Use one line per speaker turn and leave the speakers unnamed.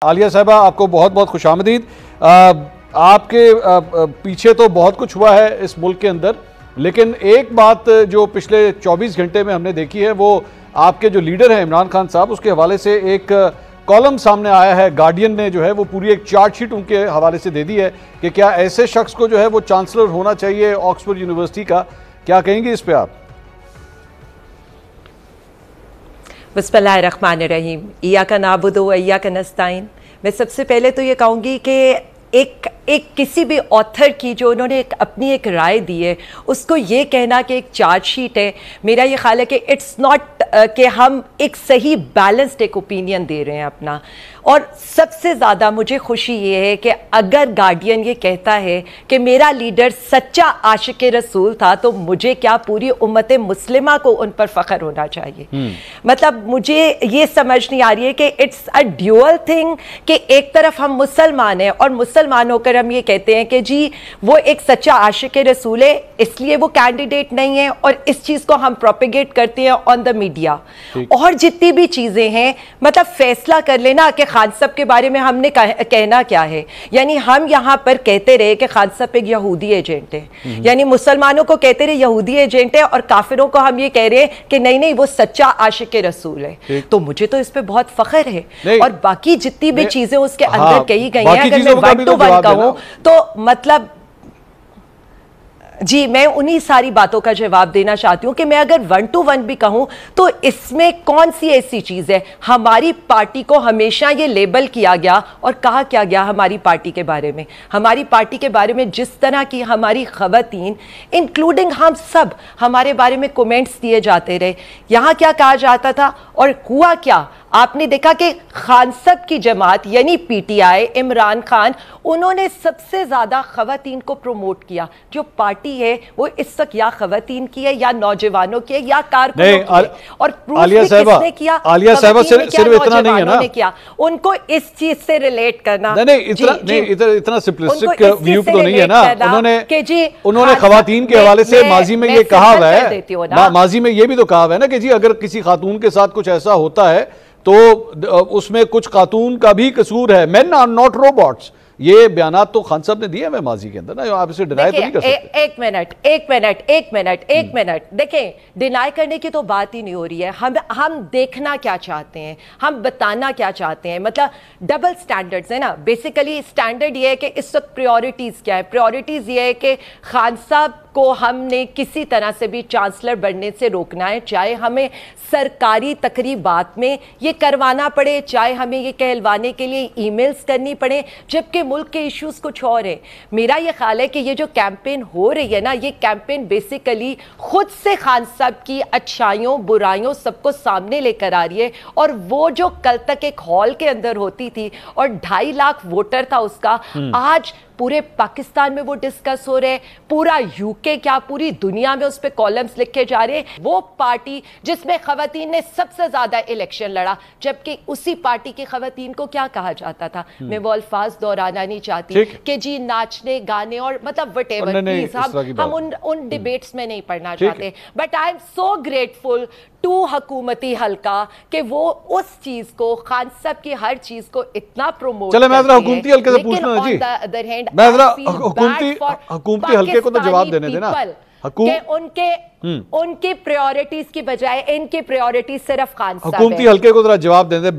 عالیہ صاحبہ آپ کو بہت بہت خوش آمدید۔ آپ کے پیچھے تو بہت کچھ ہوا ہے اس ملک کے اندر، لیکن ایک بات جو پچھلے 24 گھنٹے میں ہم نے دیکھی ہے وہ آپ کے جو لیڈر ہیں عمران خان صاحب، اس کے حوالے سے ایک کالم سامنے آیا ہے۔ گارڈین نے جو ہے وہ پوری ایک چارٹ شیٹ ان کے حوالے سے دے دی ہے کہ کیا ایسے شخص کو جو ہے وہ چانسلر ہونا چاہیے آکسفورڈ یونیورسٹی کا۔ کیا کہیں گے اس پہ آپ؟
بسم اللہ الرحمن الرحیم، ایاک نعبد و ایاک نستعین۔ میں سب سے پہلے تو یہ کہوں گی کہ ایک کسی بھی آتھر کی جو انہوں نے اپنی ایک رائے دی ہے، اس کو یہ کہنا کہ ایک چارٹ شیٹ ہے، میرا یہ خیال ہے کہ اٹس ناٹ کہ ہم ایک صحیح بیلنسڈ ایک اوپینین دے رہے ہیں اپنا۔ اور سب سے زیادہ مجھے خوشی یہ ہے کہ اگر گارڈین یہ کہتا ہے کہ میرا لیڈر سچا عاشق رسول تھا، تو مجھے کیا پوری امت مسلمہ کو ان پر فخر ہونا چاہیے۔ مطلب مجھے یہ سمجھ نہیں آ رہی ہے کہ اٹس اے ڈیول تھنگ کہ ایک طرف ہم مسلمان ہیں اور مسلمان ہو کر ہم یہ کہتے ہیں کہ جی وہ ایک سچا عاشق رسول ہے، اس لیے وہ کینڈیڈیٹ نہیں ہے، اور اس چیز کو ہم پروپیگیٹ کرتے ہیں آن دا میڈیا۔ اور جتنی بھی چیزیں ہیں، مطلب فیصلہ کر لینا کہ خان صاحب کے بارے میں ہم نے کہنا کیا ہے۔ یعنی ہم یہاں پر کہتے رہے کہ خان صاحب ایک یہودی ایجنٹ ہے، یعنی مسلمانوں کو کہتے رہے یہودی ایجنٹ ہے، اور کافروں کو ہم یہ کہہ رہے ہیں کہ نہیں وہ سچا عاشق رسول ہے۔ تو مجھے تو اس پہ بہت فخر ہے، اور باقی جتنی بھی چیزیں اس کے اندر کہی گئی ہیں، اگر میں 1 to 1 کہوں تو مطلب جی میں انہی ساری باتوں کا جواب دینا چاہتی ہوں کہ میں اگر 1 to 1 بھی کہوں تو اس میں کون سی ایسی چیز ہے؟ ہماری پارٹی کو ہمیشہ یہ لیبل کیا گیا اور کہا کیا گیا ہماری پارٹی کے بارے میں، ہماری پارٹی کے بارے میں جس طرح کی ہماری خواتین انکلوڈنگ ہم سب ہمارے بارے میں کومنٹس دیے جاتے رہے۔ یہاں کیا کہا جاتا تھا اور ہوا کیا؟ آپ نے دیکھا کہ خان صاحب کی جماعت یعنی P T I, Imran Khan, انہوں نے سب سے زیادہ خواتین کو پروموٹ کیا۔ جو پارٹی ہے وہ اس وقت یا خواتین کی ہے یا نوجوانوں کی ہے یا کارکنوں کی ہے، اور پروف بھی کس نے کیا؟
عالیہ صاحبہ صرف اتنا نہیں ہے نا،
کیا ان کو اس چیز سے ریلیٹ کرنا۔
اتنا سمپلسٹک ویو تو نہیں ہے نا۔ انہوں نے خواتین کے حوالے سے ماضی میں یہ کہا ہوا ہے، ماضی میں یہ بھی تو کہا ہوا ہے نا کہ جی اگر کسی خاتون کے ساتھ کچھ ایسا ہوتا ہے تو اس میں کچھ خاتون کا بھی قصور ہے۔ مین آر ناٹ روبوٹس، یہ بیانات تو خان صاحب نے دیے ہمیں ماضی کے اندر نا، آپ اسے ڈینائی تو نہیں کر سکتے۔ ایک منٹ دیکھیں، ڈینائی کرنے کی تو بات ہی نہیں ہو رہی ہے۔ ہم دیکھنا کیا چاہتے ہیں، ہم بتانا کیا چاہتے ہیں، مطلب ڈبل سٹینڈرڈز ہے نا۔ بیسیکلی سٹینڈرڈ یہ ہے کہ اس وقت پریورٹیز کیا ہے؟ پریورٹیز یہ ہے کہ خان صاحب کو ہم نے کسی طرح سے بھی چانسلر بننے سے روکنا ہے، چاہے ہمیں سرکاری تقریبات میں یہ کروانا پڑے، چاہے ہمیں یہ کہلوانے کے لیے ای میلز کرنی پڑے، جبکہ ملک کے ایشوز کچھ اور ہیں۔ میرا یہ خیال ہے کہ یہ جو کیمپین ہو رہی ہے نا، یہ کیمپین بیسیکلی خود سے خان صاحب کی اچھائیوں برائیوں سب کو سامنے لے کر آ رہی ہے، اور وہ جو کل تک ایک ہال کے اندر ہوتی تھی اور 2.5 لاکھ ووٹر تھا اس کا، آج پورے پاکستان میں وہ ڈسکس ہو رہے ہیں، پورا یو کے کیا پوری دنیا میں اس پہ کالمز لکھے جا رہے ہیں۔ وہ پارٹی جس میں خواتین نے سب سے زیادہ الیکشن لڑا، جبکہ اسی پارٹی کی خواتین کو کیا کہا جاتا تھا؟ میں وہ الفاظ دہرانا نہیں چاہتی کہ جی ناچنے گانے اور مطلب وٹ ایور، پلیز ہم ان ڈیبیٹس میں نہیں پڑھنا چاہتے۔ But I am so grateful to حکومتی حلقہ کہ وہ اس چیز کو، خان صاحب کی ہر چیز کو اتنا پروموٹ کرتے ہیں۔ چلے میں ذرا حکومتی حلقے سے پوچھنا ہے جی، میں ذرا حکومتی حلقے کو تو جواب دینے دینا۔
کہ ان کی پریورٹیز کی بجائے ان کی پریورٹیز صرف خان صاحب ہے۔
حکومتی حلقے کو ذرا جواب دیں دیں۔